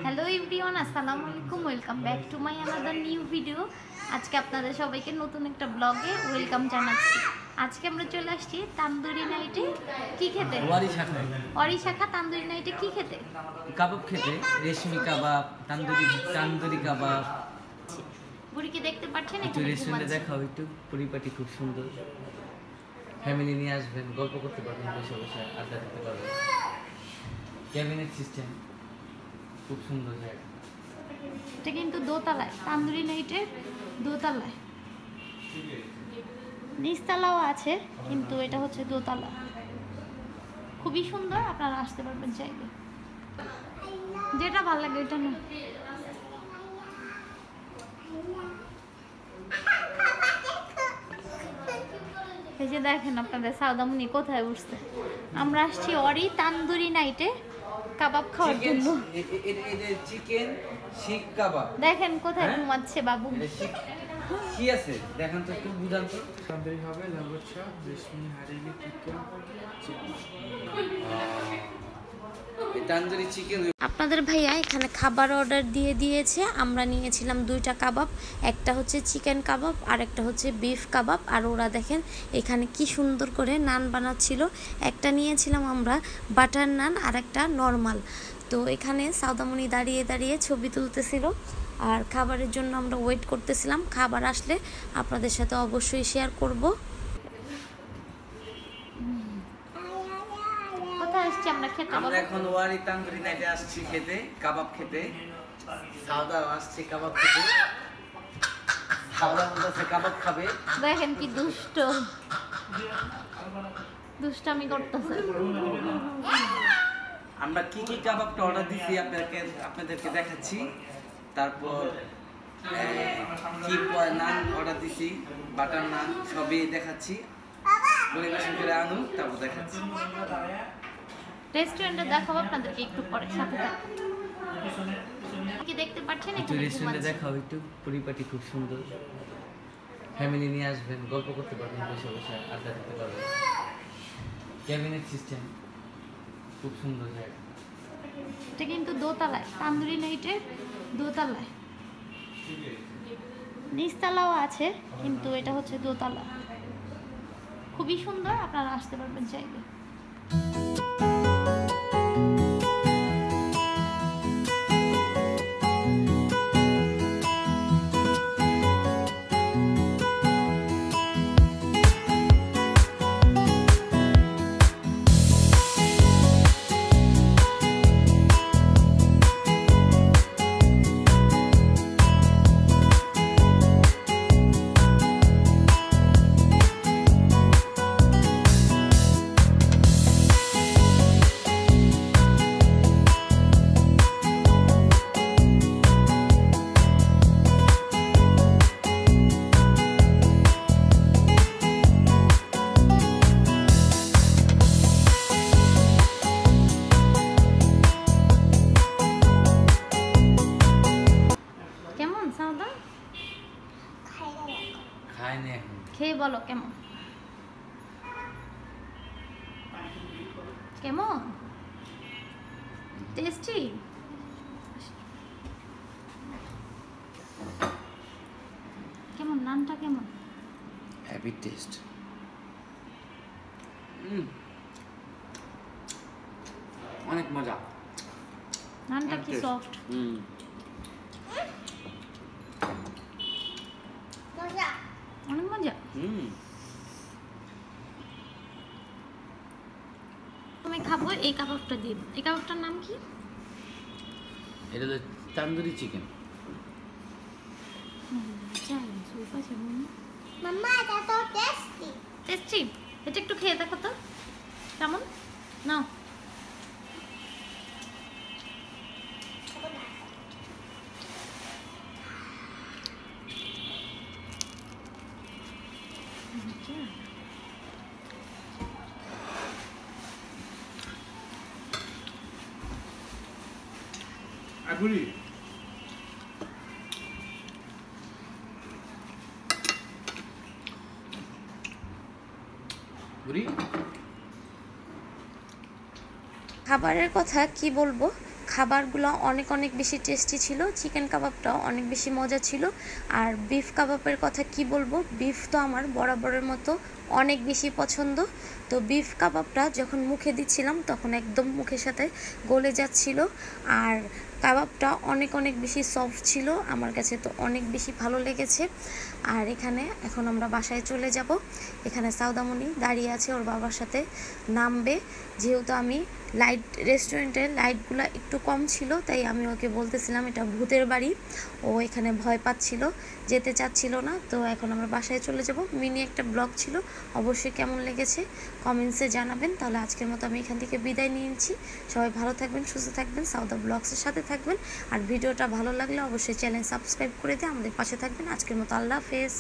Hello everyone, আসসালামু আলাইকুম। Welcome back to my another new video. আজকে আপনাদের সবাইকে নতুন একটা ব্লগে ওয়েলকাম জানাচ্ছি। আজকে আমরা চলে আসছি তান্দুরি নাইটে কি খেতে, ওয়ারি শাখা তান্দুরি নাইটে কি খেতে, কাবাব খেতে। রেশমি কাবাব, তান্দুরি কাবাব। বুড়িকে দেখতে পাচ্ছেন, একটু রেস্টুরেন্টে দেখাও, একটু পরিপাটি খুব সুন্দর। ফ্যামিলি নিয়ে আসবেন, গল্প করতে পারবেন, বসে বসে আড্ডা দিতে পারবেন। ক্যাবিনেট সিস্টেম, খুব সুন্দর জায়গা। এটা কিন্তু দোতলায়, তান্দুরি নাইটের দোতলায়, নিচতলাও আছে কিন্তু এটা হচ্ছে দোতলা। খুবই সুন্দর, আপনারা আসতে পারবেন চাইলে, যেটা ভালো লাগে এটা না। এই যে দেখেন আপনাদের সাউদামনি কোথায় উঠছে। আমরা আসছি ওয়ারি তান্দুরি নাইটে কাবাব খাওয়ার জন্য। চিকেন শিক কাবাব দেখেন কোথায় ঘুমাচ্ছে বাবু। কি আছে দেখেন তো, একটু বুঝান তো। তান্দুরি হবে, লাবচ্ছা, রেশমি, হারিলি, চিকেন, তান্দুরি চিকেন। আপনাদের ভাইয়া এখানে খাবার অর্ডার দিয়ে দিয়েছে। আমরা নিয়েছিলাম দুইটা কাবাব, একটা হচ্ছে চিকেন কাবাব আর একটা হচ্ছে বিফ কাবাব। আর ওরা দেখেন এখানে কি সুন্দর করে নান বানাচ্ছিল। একটা নিয়েছিলাম আমরা বাটার নান আর একটা নর্মাল। তো এখানে সাউদামণি দাঁড়িয়ে দাঁড়িয়ে ছবি তুলতেছিল আর খাবারের জন্য আমরা ওয়েট করতেছিলাম। খাবার আসলে আপনাদের সাথে অবশ্যই শেয়ার করব। আমরা এখন ওয়ারি তান্দুরি নাইটে আসছি খেতে, কাবাব খেতে। সাউদা আসছে কাবাব খেতে, সাউদা বলতেছে কাবাব খাবে। দেখেন কি দুষ্টামি করতেছে। আমরা কি কি কাবাবটা অর্ডার দিছি আপনাদেরকে দেখাচ্ছি। তারপর কি নান অর্ডার দিছি, বাটার নান, সবই দেখাচ্ছি। পরিবেশন করে আনু, তারপর দেখাচ্ছি। রেস্টুরেন্টে দেখাবো আপনাদেরকে একটু পরে, সাথে কি দেখতে পাচ্ছেন। একটু রেস্টুরেন্টে দেখাও, একটু পরিপাটি খুব সুন্দর। ফ্যামিলি নিয়ে আসবেন, গল্প করতে পারবেন, বসে বসে আড্ডা দিতে পারবেন। ক্যাবিনেট সিস্টেম, খুব সুন্দর জায়গা। এটা কিন্তু দোতলায়, তান্দুরি নাইটের দোতলায়, নিচতলাও আছে কিন্তু এটা হচ্ছে দোতলা। খুবই সুন্দর, আপনারা আসতে পারবেন চাইলে। খেয়ে বলো কেমন কেমন টেস্টি। কেমন নানটা, কেমন? Happy taste. অনেক মজা। নানটা কি সফট। অনেক মজা। আমি খাবো এই কাবাবটা দিন। এই কাবাবটার নাম কি? এটা হলো তান্দুরি চিকেন। মাম্মা এটা তো টেস্টি। টেস্টি? এটা একটু খেয়ে দেখো তো কেমন। নাও। আগুরি খাবারের কথা কি বলবো, খাবারগুলো অনেক অনেক বেশি টেস্টি ছিল। চিকেন কাবাবটাও অনেক বেশি মজা ছিল। আর বিফ কাবাবের কথা কি বলবো, বিফ তো আমার বরাবরের মতো অনেক বেশি পছন্দ। তো বিফ কাবাবটা যখন মুখে দিচ্ছিলাম তখন একদম মুখের সাথে গলে যাচ্ছিল। আর কাবাবটা অনেক অনেক বেশি সফট ছিল, আমার কাছে তো অনেক বেশি ভালো লেগেছে। আর এখানে এখন আমরা বাসায় চলে যাব। এখানে সাউদামণি দাঁড়িয়ে আছে ওর বাবার সাথে, নামবে। যেহেতু আমি রেস্টুরেন্টের লাইটগুলো একটু কম ছিল, তাই আমি ওকে বলতেছিলাম এটা ভূতের বাড়ি। ও এখানে ভয় পাচ্ছিল, যেতে চাচ্ছিল না। তো এখন আমরা বাসায় চলে যাব। মিনি একটা ব্লগ ছিল, অবশ্যই কেমন লেগেছে কমেন্টসে জানাবেন। তাহলে আজকের মতো আমি এখান থেকে বিদায় নিয়ে নিচ্ছি। সবাই ভালো থাকবেন, সুস্থ থাকবেন, সাউদা ব্লগসের সাথে থাকবেন। আর ভিডিওটা ভালো লাগলে অবশ্যই চ্যানেল সাবস্ক্রাইব করে দিয়ে আমাদের পাশে থাকবেন। আজকের মতো আল্লাহ হাফেজ।